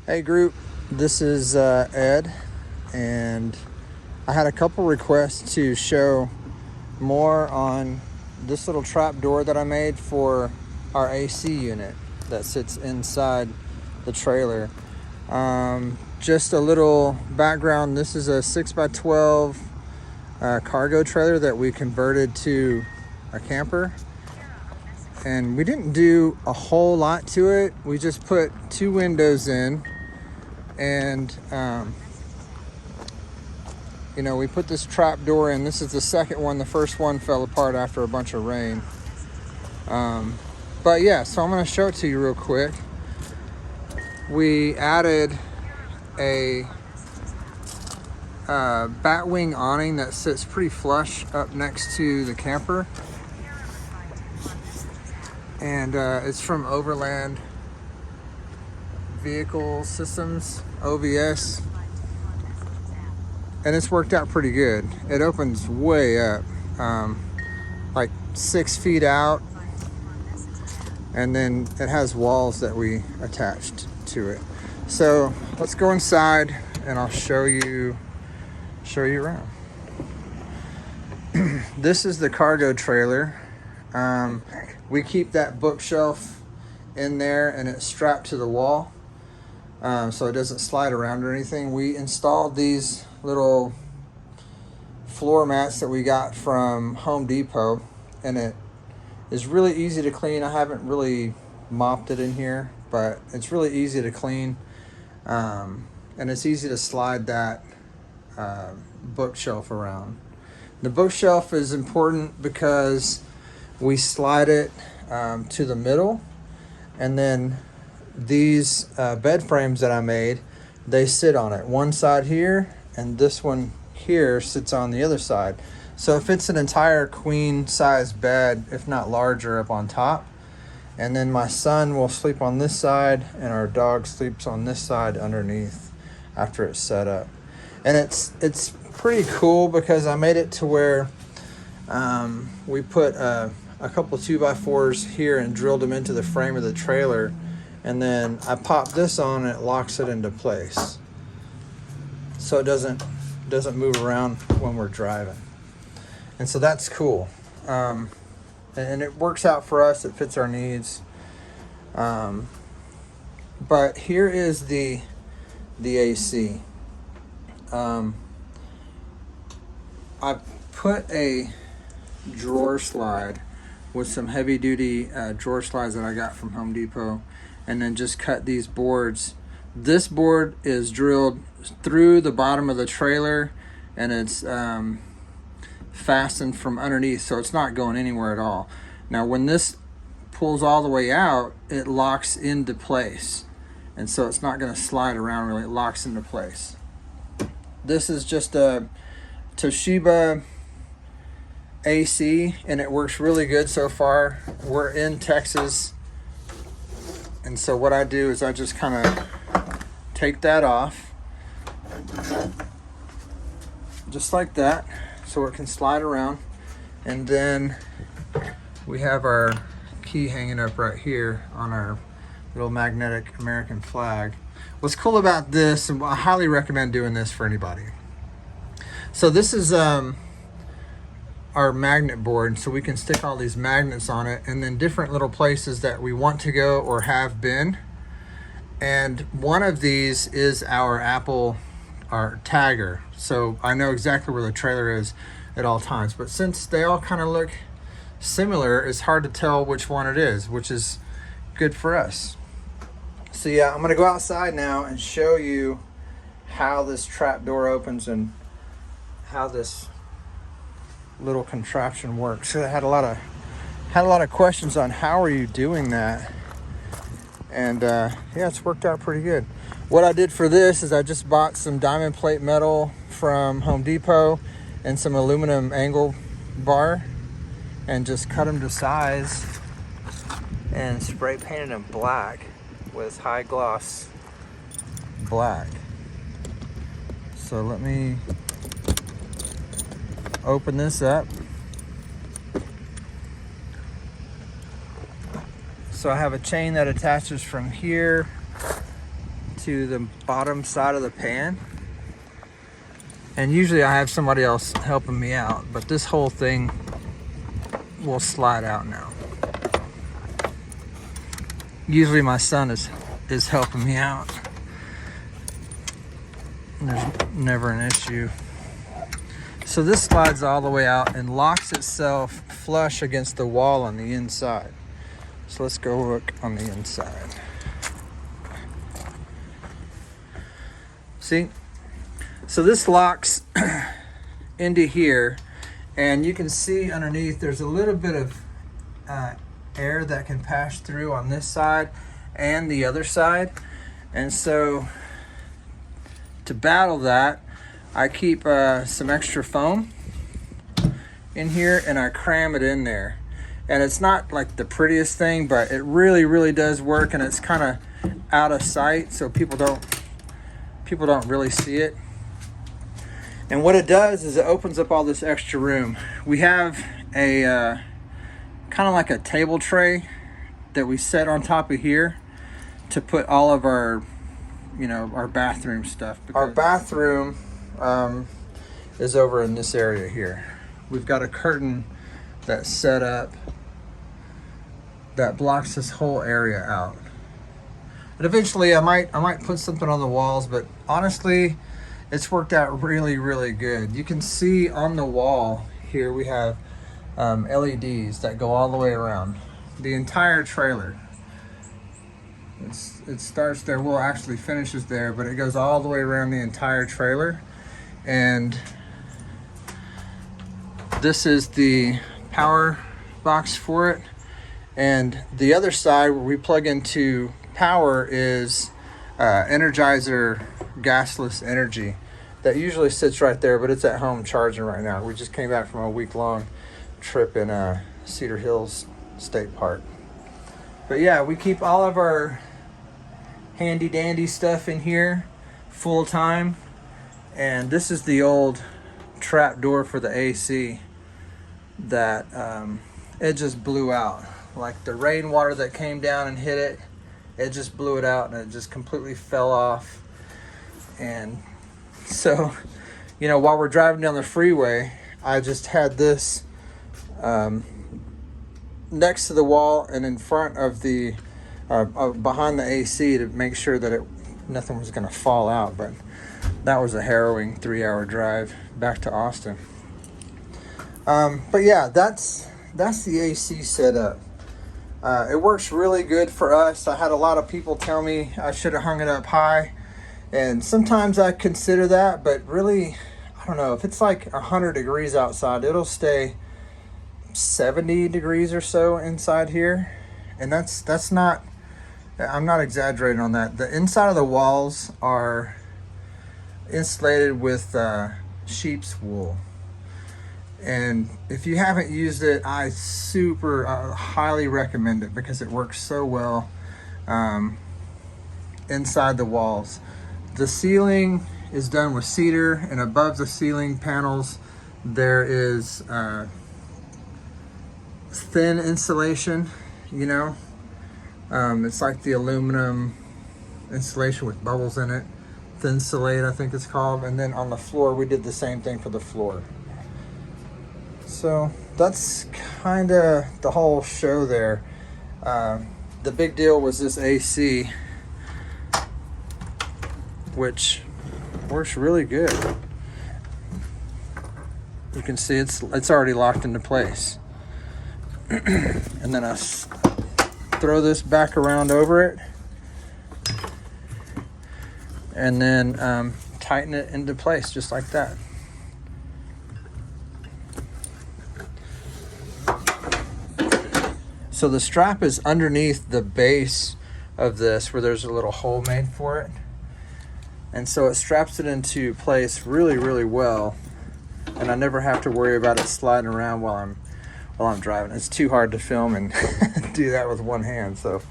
Hey group, this is Ed, and I had a couple requests to show more on this little trap door that I made for our AC unit that sits inside the trailer. Just a little background, this is a 6x12 cargo trailer that we converted to a camper. And we didn't do a whole lot to it. We just put 2 windows in, and we put this trap door in. This is the second one. The first one fell apart after a bunch of rain. But yeah, so I'm going to show it to you real quick. We added a batwing awning that sits pretty flush up next to the camper. And it's from Overland Vehicle Systems, OVS. And it's worked out pretty good. It opens way up, like 6 feet out. And then it has walls that we attached to it. So let's go inside and I'll show you around. This is the cargo trailer. We keep that bookshelf in there and it's strapped to the wall, so it doesn't slide around or anything. We installed these little floor mats that we got from Home Depot, and it is really easy to clean. I haven't really mopped it in here, but it's really easy to clean, and it's easy to slide that bookshelf around. The bookshelf is important because we slide it to the middle, and then these bed frames that I made, they sit on it. One side here, and this one here sits on the other side. So it fits an entire queen size bed, if not larger, up on top. And then my son will sleep on this side, and our dog sleeps on this side underneath after it's set up. And it's pretty cool because I made it to where we put a couple 2x4s here and drilled them into the frame of the trailer, and then I pop this on and it locks it into place, so it doesn't move around when we're driving. And so that's cool, and it works out for us. It fits our needs. But here is the AC. I put a drawer slide with some heavy duty drawer slides that I got from Home Depot, and then just cut these boards. This board is drilled through the bottom of the trailer, and it's fastened from underneath, so it's not going anywhere at all. Now when this pulls all the way out, it locks into place, and so it's not going to slide around really. It locks into place. This is just a Toshiba AC, and it works really good so far. We're in Texas, and so what I do is I just kind of take that off just like that, so it can slide around. And then we have our key hanging up right here on our little magnetic American flag. What's cool about this, and I highly recommend doing this for anybody, so this is our magnet board, so we can stick all these magnets on it, and then different little places that we want to go or have been. And one of these is our our tagger, so I know exactly where the trailer is at all times. But since they all kind of look similar, it's hard to tell which one it is, which is good for us. So yeah, I'm gonna go outside now and show you how this trap door opens and how this little contraption works. So I had a lot of questions on how are you doing that, and yeah, it's worked out pretty good. What I did for this is I just bought some diamond plate metal from Home Depot and some aluminum angle bar, and just cut them to size and spray painted them black with high gloss black. So let me open this up. So I have a chain that attaches from here to the bottom side of the pan. And usually I have somebody else helping me out, but this whole thing will slide out now. Usually my son is helping me out. There's never an issue. So this slides all the way out and locks itself flush against the wall on the inside. So let's go look on the inside. See? So this locks into here, and you can see underneath there's a little bit of air that can pass through on this side and the other side. And so to battle that, I keep some extra foam in here and I cram it in there. And it's not like the prettiest thing, but it really, really does work, and it's kind of out of sight, so people don't really see it. And what it does is it opens up all this extra room. We have a kind of like a table tray that we set on top of here to put all of our, our bathroom stuff. Our bathroom is over in this area here. We've got a curtain that's set up that blocks this whole area out. And eventually I might put something on the walls, but honestly, it's worked out really, really good. You can see on the wall here we have LEDs that go all the way around the entire trailer. It starts there, well, actually finishes there, but it goes all the way around the entire trailer. And this is the power box for it. And the other side where we plug into power is Energizer gasless energy that usually sits right there, but it's at home charging right now. We just came back from a week-long trip in Cedar Hills State Park. But yeah, we keep all of our handy dandy stuff in here full time. And this is the old trap door for the AC that it just blew out. Like the rainwater that came down and hit it, it just blew it out and it just completely fell off. And so, while we're driving down the freeway, I just had this next to the wall and in front of the behind the AC to make sure that nothing was going to fall out. But that was a harrowing 3-hour drive back to Austin. But yeah, that's the AC setup. It works really good for us. I had a lot of people tell me I should have hung it up high, and sometimes I consider that, but really, I don't know, if it's like 100 degrees outside, it'll stay 70 degrees or so inside here. And that's not, I'm not exaggerating on that. The inside of the walls are insulated with sheep's wool. And if you haven't used it, I highly recommend it because it works so well inside the walls. The ceiling is done with cedar, and above the ceiling panels there is thin insulation. It's like the aluminum insulation with bubbles in it. Thinsulate, I think it's called. And then on the floor, we did the same thing for the floor. So that's kind of the whole show there. The big deal was this AC, which works really good. You can see it's already locked into place. And then I throw this back around over it, and then tighten it into place just like that. So the strap is underneath the base of this where there's a little hole made for it. And so it straps it into place really, really well. And I never have to worry about it sliding around while I'm driving. It's too hard to film and do that with one hand. So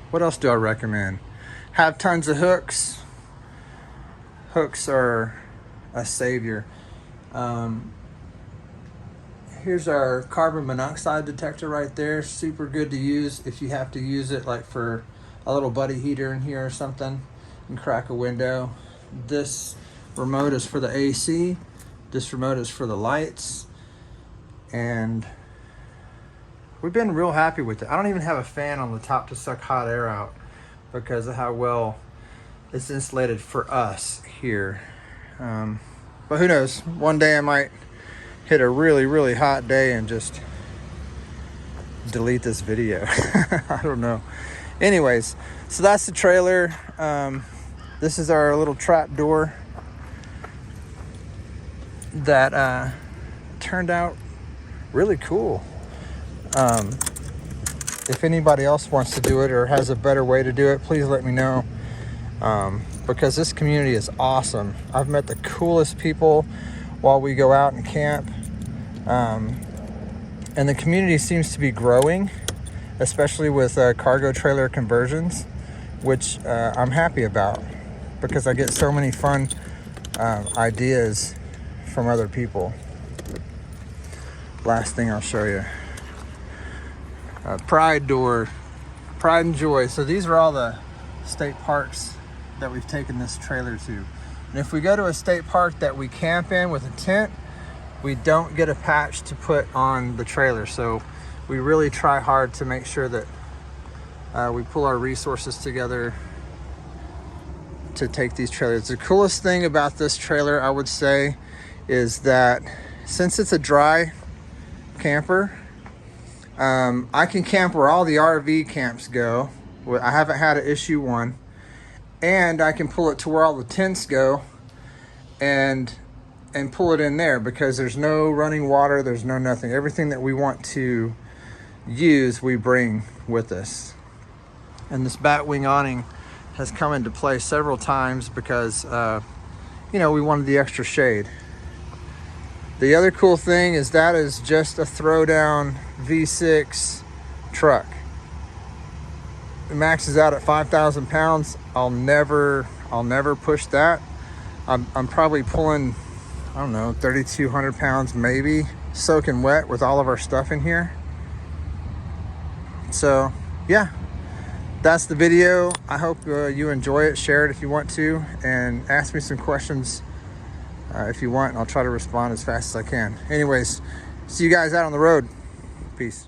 what else do I recommend? Have tons of hooks. Hooks are a savior. Here's our carbon monoxide detector right there. Super good to use if you have to use it like for a little buddy heater in here or something and crack a window. This remote is for the AC. This remote is for the lights. And we've been real happy with it. I don't even have a fan on the top to suck hot air out because of how well it's insulated for us here. But who knows? One day I might hit a really, really hot day and just delete this video. I don't know. Anyways, so that's the trailer. This is our little trap door that turned out really cool. If anybody else wants to do it or has a better way to do it, please let me know. Because this community is awesome. I've met the coolest people while we go out and camp. And the community seems to be growing, especially with cargo trailer conversions, which I'm happy about because I get so many fun ideas from other people. Last thing I'll show you. Pride door, pride and joy. So these are all the state parks that we've taken this trailer to. And if we go to a state park that we camp in with a tent, we don't get a patch to put on the trailer. So we really try hard to make sure that we pull our resources together to take these trailers. The coolest thing about this trailer, I would say, is that since it's a dry camper, I can camp where all the RV camps go. I haven't had an issue one. And I can pull it to where all the tents go and pull it in there because there's no running water, there's no nothing. Everything that we want to use, we bring with us. And this bat wing awning has come into play several times because, you know, we wanted the extra shade. The other cool thing is that is just a throwdown V6 truck. It maxes out at 5,000 pounds. I'll never push that. I'm probably pulling, I don't know, 3,200 pounds maybe, soaking wet with all of our stuff in here. So yeah, that's the video. I hope you enjoy it. Share it if you want to, and ask me some questions if you want. I'll try to respond as fast as I can. Anyways, see you guys out on the road. Peace.